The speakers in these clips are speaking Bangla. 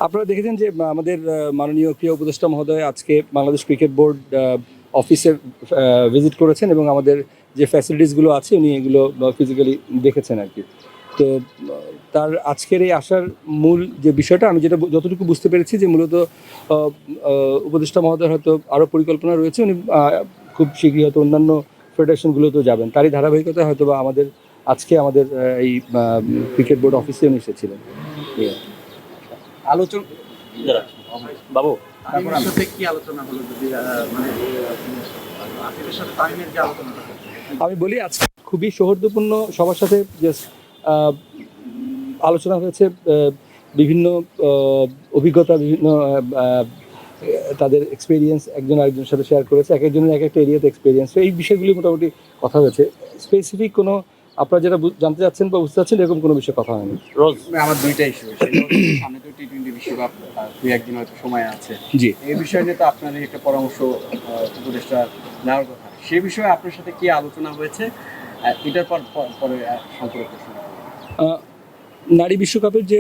আপনারা দেখেছেন যে আমাদের মাননীয় ক্রীড়া উপদেষ্টা মহোদয় আজকে বাংলাদেশ ক্রিকেট বোর্ড অফিসে ভিজিট করেছেন এবং আমাদের যে ফ্যাসিলিটিসগুলো আছে উনি এগুলো ফিজিক্যালি দেখেছেন আর কি। তো তার আজকের এই আসার মূল যে বিষয়টা আমি যেটা যতটুকু বুঝতে পেরেছি যে মূলত উপদেষ্টা মহোদয়ের হয়তো আরও পরিকল্পনা রয়েছে, উনি খুব শীঘ্রই হয়তো অন্যান্য ফেডারেশনগুলোতেও যাবেন। তারই ধারাবাহিকতায় হয়তো বা আজকে আমাদের এই ক্রিকেট বোর্ড অফিসে উনি এসেছিলেন। আলোচনা বাবু তামিমের সাথে কি আলোচনা হলো, যদি মানে আসিফের সাথে তামিমের যে আলোচনাটা? আমি বলি আজকে খুবই সৌহার্দ্যপূর্ণ সবার সাথে জাস্ট আলোচনা হয়েছে, বিভিন্ন অভিজ্ঞতা, বিভিন্ন তাদের এক্সপিরিয়েন্স একজন আরেকজনের সাথে শেয়ার করেছে, এক একজনের এক একটা এরিয়াতে এক্সপিরিয়েন্স। এই বিষয়গুলি মোটামুটি কথা হয়েছে। স্পেসিফিক কোনো আপনারা যেটা জানতে চাচ্ছেন বা বুঝতে চাচ্ছেন এরকম কোনো বিষয়ে কথা হয়নি। রোজ আমার দুইটা ইস্যু, সামনে তো টি-20 বিশ্বকাপ, দুই একদিন হয়তো সময় আছে। জি, এই বিষয়ে নিয়ে তো আপনার একটা পরামর্শ উপদেষ্টা নেওয়ার কথা, সেই বিষয়ে আপনার সাথে কি আলোচনা হয়েছে? এটার পরে সম্পর্ক শুরু করব। নারী বিশ্বকাপের যে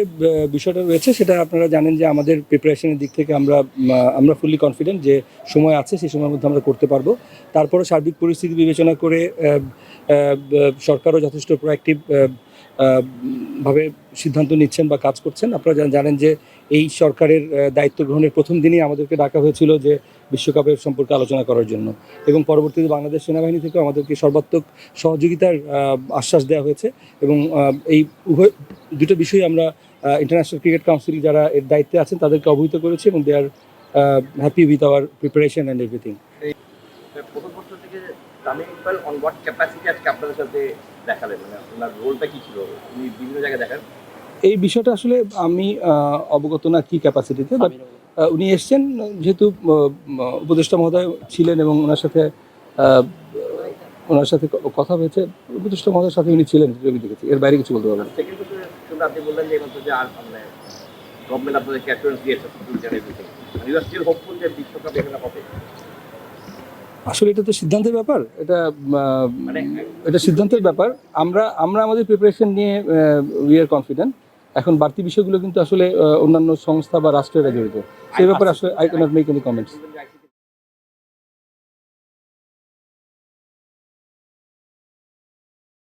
বিষয়টা রয়েছে সেটা আপনারা জানেন যে আমাদের প্রিপারেশনের দিক থেকে আমরা ফুললি কনফিডেন্ট যে সময় আছে, সেই সময়ের মধ্যে আমরা করতে পারবো। তারপরে সার্বিক পরিস্থিতি বিবেচনা করে সরকারও যথেষ্ট প্রোঅ্যাক্টিভ ভাবে সিদ্ধান্ত নিচ্ছেন বা কাজ করছেন। আপনারা জানেন যে এই সরকারের দায়িত্ব গ্রহণের প্রথম দিনই আমাদেরকে ডাকা হয়েছিল যে বিশ্বকাপের সম্পর্কে আলোচনা করার জন্য, এবং পরবর্তীতে বাংলাদেশ সেনাবাহিনী থেকেও আমাদেরকে সর্বাত্মক সহযোগিতার আশ্বাস দেওয়া হয়েছে। এবং এই দুটো বিষয় আমরা ইন্টারন্যাশনাল ক্রিকেট কাউন্সিল যারা এর দায়িত্বে আছেন তাদেরকে অবহিত করেছি, এবং they are happy with our preparation and everything. প্রথম বছর থেকে Tamim Iqbal on what capacity আজকে আপনাদের সাথে দেখালেন, মানে ওনার রোলটা কি ছিল? উনি বিভিন্ন জায়গায় দেখান। এই বিষয়টা আসলে আমি অবগত না কি ক্যাপাসিটিতে, বাট উনি এসছেন যেহেতু উপদেষ্টা মহোদয় ছিলেন এবং ওনার সাথে কথা হয়েছে, উপদেষ্টা মহোদয়ের সাথে উনি ছিলেন, আমি দেখেছি। এর বাইরে কিছু বলতে পারবেন না। সেকেন্ড বছর শুনতে আপনি বললেন যে এইমাত্র যে আর মানে গভর্নমেন্ট আপনাদেরকে অ্যাসুরেন্স দিয়েছে everything, you are still hopeful যে বিশ্বকাপ এখানে হবে? আসলে এটা তো সিদ্ধান্তের ব্যাপার, মানে এটা সিদ্ধান্তের ব্যাপার। আমরা আমাদের প্রিপারেশন নিয়ে উই আর কনফিডেন্ট। এখন বাড়তি বিষয়গুলো কিন্তু আসলে অন্যান্য সংস্থা বা রাষ্ট্রেরা জড়িত, সেই ব্যাপারে আসলে I can't make any comments.